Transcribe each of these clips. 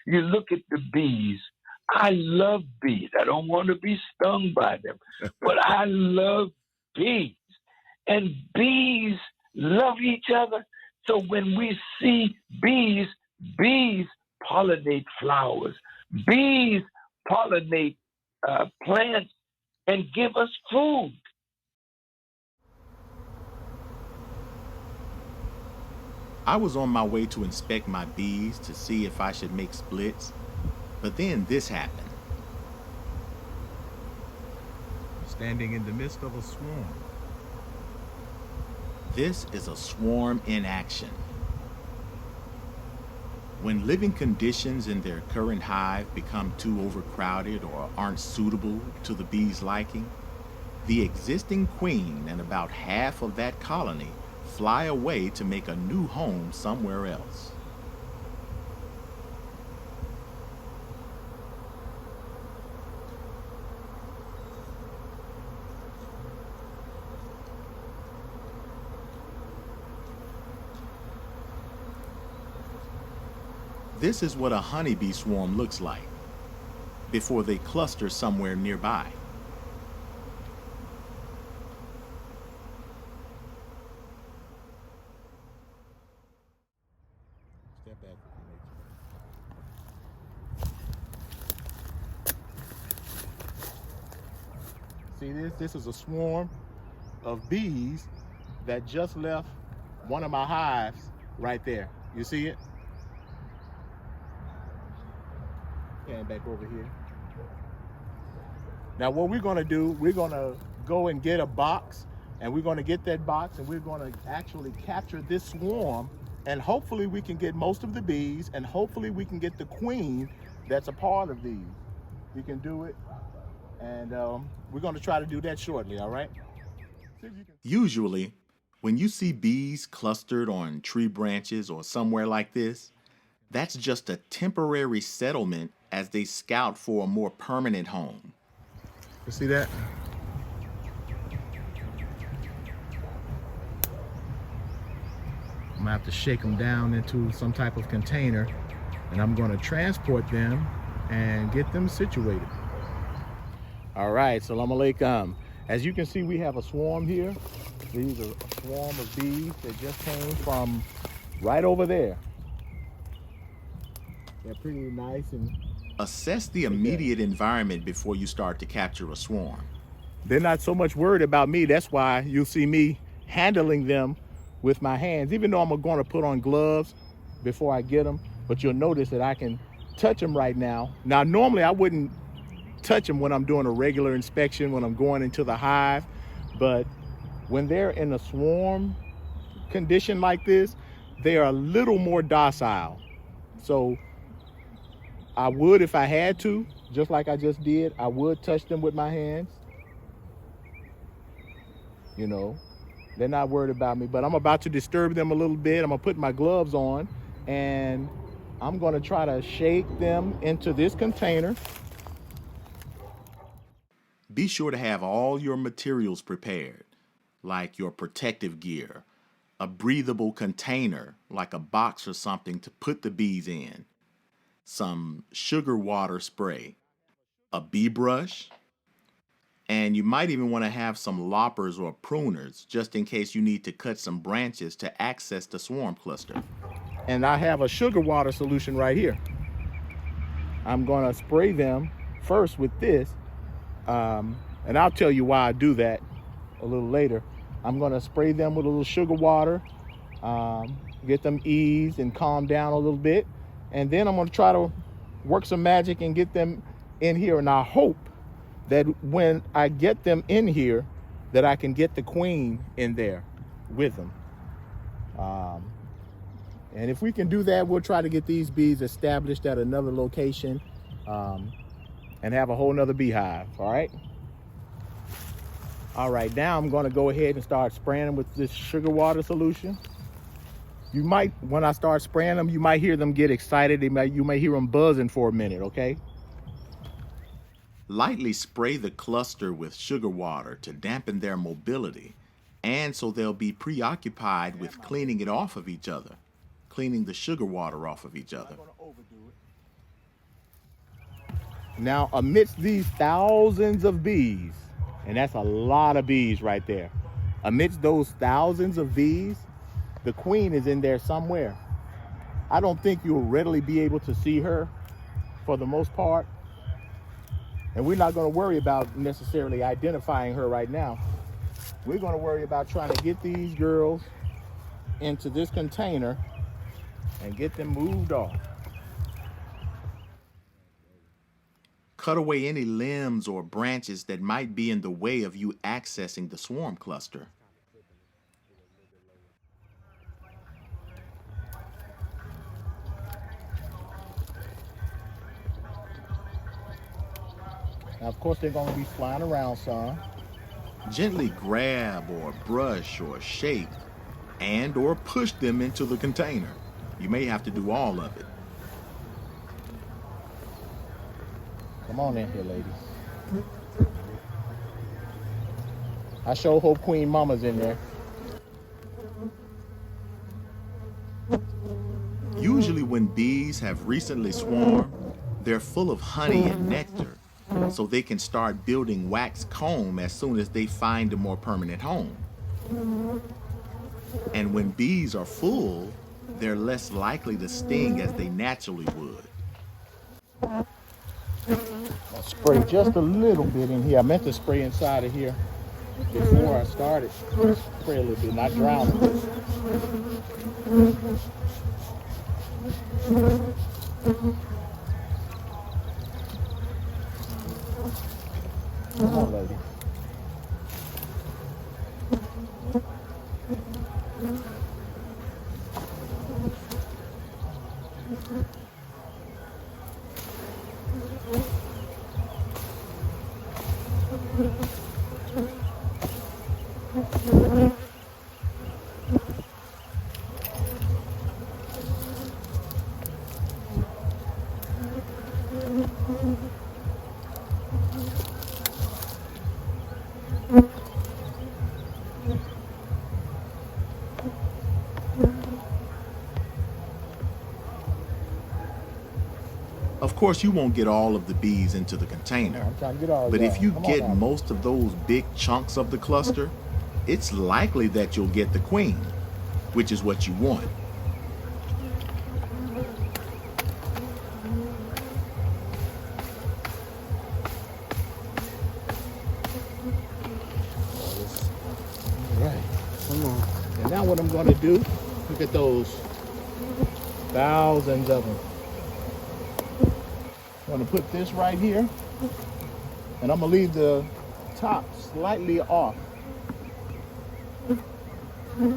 You look at the bees. I love bees. I don't want to be stung by them, but I love bees. And bees love each other. So when we see bees, bees pollinate flowers. Bees pollinate plants and give us food. I was on my way to inspect my bees to see if I should make splits, but then this happened. Standing in the midst of a swarm. This is a swarm in action. When living conditions in their current hive become too overcrowded or aren't suitable to the bees' liking, the existing queen and about half of that colony fly away to make a new home somewhere else. This is what a honeybee swarm looks like before they cluster somewhere nearby. Step back if you need to. See this? This is a swarm of bees that just left one of my hives right there. You see it? And back over here. Now what we're going to do, we're going to go and get a box, and we're going to get that box, and we're going to actually capture this swarm, and hopefully we can get most of the bees, and hopefully we can get the queen that's a part of these. We can do it, and we're going to try to do that shortly, all right? Usually, when you see bees clustered on tree branches or somewhere like this, that's just a temporary settlement as they scout for a more permanent home. You see that? I'm gonna have to shake them down into some type of container, and I'm gonna transport them and get them situated. All right, Salam Alaikum. As you can see, we have a swarm here. These are a swarm of bees that just came from right over there. They're pretty nice and Assess the immediate environment before you start to capture a swarm. they're not so much worried about me. That's why you'll see me handling them with my hands, even though I'm going to put on gloves before I get them. But you'll notice that I can touch them right now. Now, normally I wouldn't touch them when I'm doing a regular inspection, when I'm going into the hive. But when they're in a swarm condition like this, they are a little more docile. So I would, if I had to, just like I just did, I would touch them with my hands. You know, they're not worried about me, but I'm about to disturb them a little bit. I'm gonna put my gloves on, and I'm gonna try to shake them into this container. Be sure to have all your materials prepared, like your protective gear, a breathable container, like a box or something to put the bees in, some sugar water spray, a bee brush, and you might even want to have some loppers or pruners just in case you need to cut some branches to access the swarm cluster. And I have a sugar water solution right here. I'm gonna spray them first with this, and I'll tell you why I do that a little later. I'm gonna spray them with a little sugar water, get them eased and calm down a little bit, and then I'm gonna try to work some magic and get them in here. And I hope that when I get them in here, that I can get the queen in there with them. And if we can do that, we'll try to get these bees established at another location and have a whole nother beehive, all right? All right, now I'm gonna go ahead and start spraying them with this sugar water solution. You might, when I start spraying them, you might hear them get excited. You may hear them buzzing for a minute, okay? Lightly spray the cluster with sugar water to dampen their mobility, and so they'll be preoccupied with cleaning it off of each other, cleaning the sugar water off of each other. Now, amidst these thousands of bees, and that's a lot of bees right there, amidst those thousands of bees, the queen is in there somewhere. I don't think you'll readily be able to see her for the most part. And we're not going to worry about necessarily identifying her right now. We're going to worry about trying to get these girls into this container and get them moved off. Cut away any limbs or branches that might be in the way of you accessing the swarm cluster. Now, of course, they're going to be flying around some. Gently grab or brush or shake and or push them into the container. You may have to do all of it. Come on in here, ladies. I sure hope Queen Mama's in there. Usually when bees have recently swarmed, they're full of honey and nectar, so they can start building wax comb as soon as they find a more permanent home. And when bees are full, they're less likely to sting as they naturally would. I'll spray just a little bit in here. I meant to spray inside of here before I started. Spray a little bit, not drown it. Come on, lady. Of course, you won't get all of the bees into the container, I'm trying to get all but if you get on. most of those big chunks of the cluster, it's likely that you'll get the queen, which is what you want. Right. Come on. And now what I'm going to do, look at those thousands of them. I'm going to put this right here, and I'm going to leave the top slightly off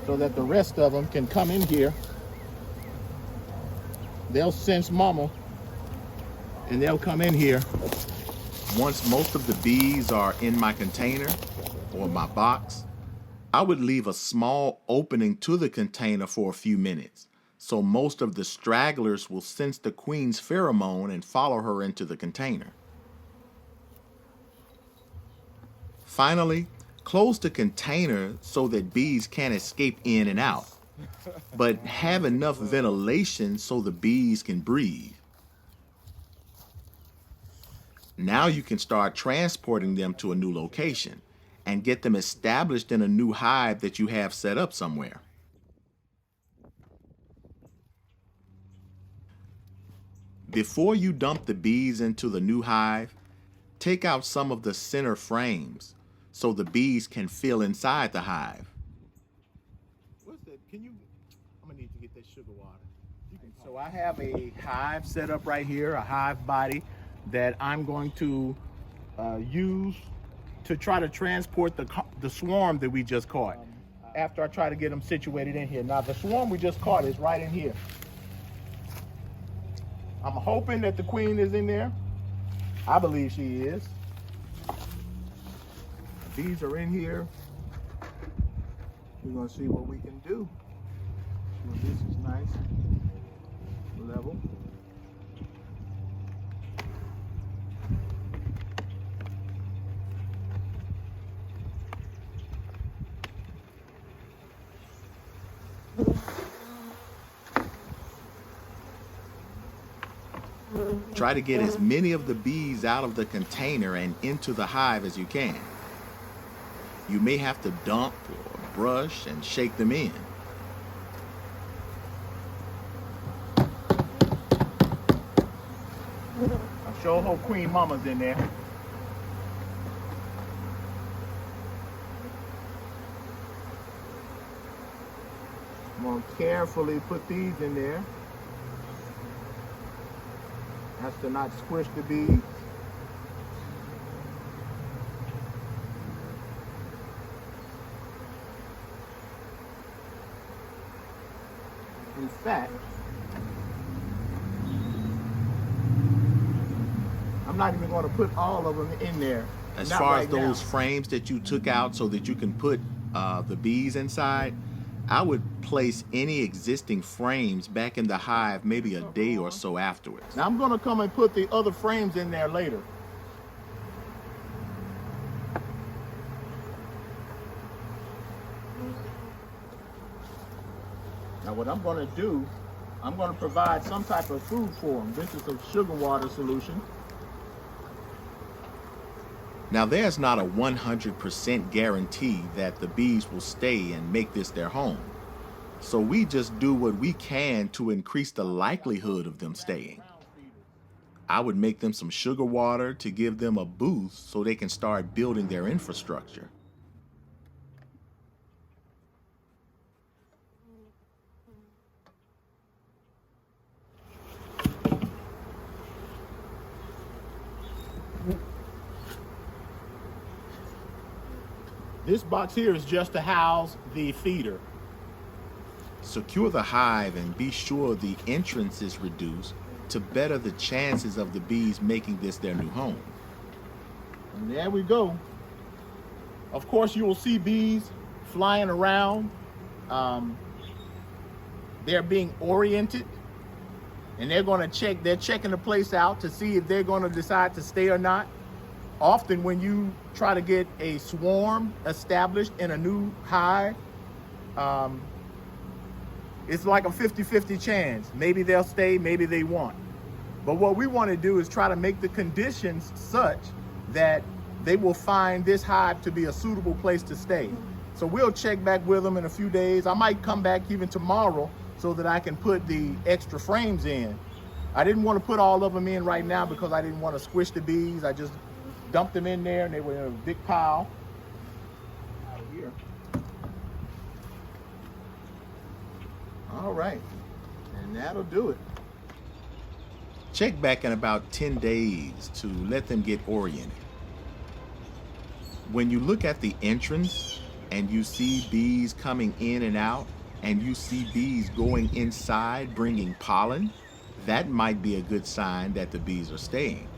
so that the rest of them can come in here. They'll sense mama, and they'll come in here. Once most of the bees are in my container or my box, I would leave a small opening to the container for a few minutes, so most of the stragglers will sense the queen's pheromone and follow her into the container. Finally, close the container so that bees can't escape in and out, but have enough ventilation so the bees can breathe. Now you can start transporting them to a new location and get them established in a new hive that you have set up somewhere. Before you dump the bees into the new hive, take out some of the center frames so the bees can fill inside the hive. What's that? I'm gonna need to get that sugar water. So I have a hive set up right here, a hive body that I'm going to use to try to transport the swarm that we just caught after I try to get them situated in here. Now the swarm we just caught is right in here. I'm hoping that the queen is in there. I believe she is. These are in here. We're gonna see what we can do. So this is nice, level. Try to get as many of the bees out of the container and into the hive as you can. You may have to dump or brush and shake them in. I sure hope Queen Mama's in there. I'm going to carefully put these in there. As to not squish the bees. In fact, I'm not even going to put all of them in there. As Not far right as those now. frames that you took out so that you can put the bees inside, I would place any existing frames back in the hive maybe a day or so afterwards. Now I'm going to come and put the other frames in there later. Now what I'm going to do, I'm going to provide some type of food for them. This is a sugar water solution. Now, there's not a 100% guarantee that the bees will stay and make this their home. So we just do what we can to increase the likelihood of them staying. I would make them some sugar water to give them a boost so they can start building their infrastructure. This box here is just to house the feeder. Secure the hive and be sure the entrance is reduced to better the chances of the bees making this their new home. And there we go. Of course, you will see bees flying around. They're being oriented, and they're checking the place out to see if they're going to decide to stay or not. Often when you try to get a swarm established in a new hive, it's like a 50-50 chance. Maybe they'll stay, maybe they won't. But what we want to do is try to make the conditions such that they will find this hive to be a suitable place to stay. So we'll check back with them in a few days. I might come back even tomorrow so that I can put the extra frames in. I didn't want to put all of them in right now because I didn't want to squish the bees. I just dumped them in there and they were in a big pile. Out here. All right, and that'll do it. Check back in about 10 days to let them get oriented. When you look at the entrance and you see bees coming in and out, and you see bees going inside bringing pollen, that might be a good sign that the bees are staying.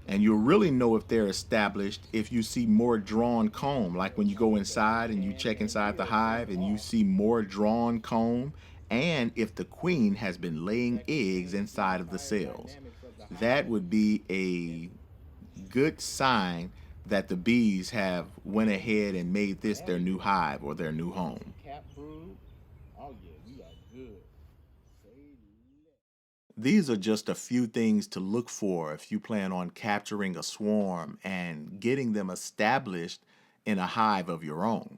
And you'll really know if they're established if you see more drawn comb, like when you go inside and you check inside the hive and you see more drawn comb, and if the queen has been laying eggs inside of the cells. That would be a good sign that the bees have went ahead and made this their new hive or their new home. Oh yeah, we are good. These are just a few things to look for if you plan on capturing a swarm and getting them established in a hive of your own.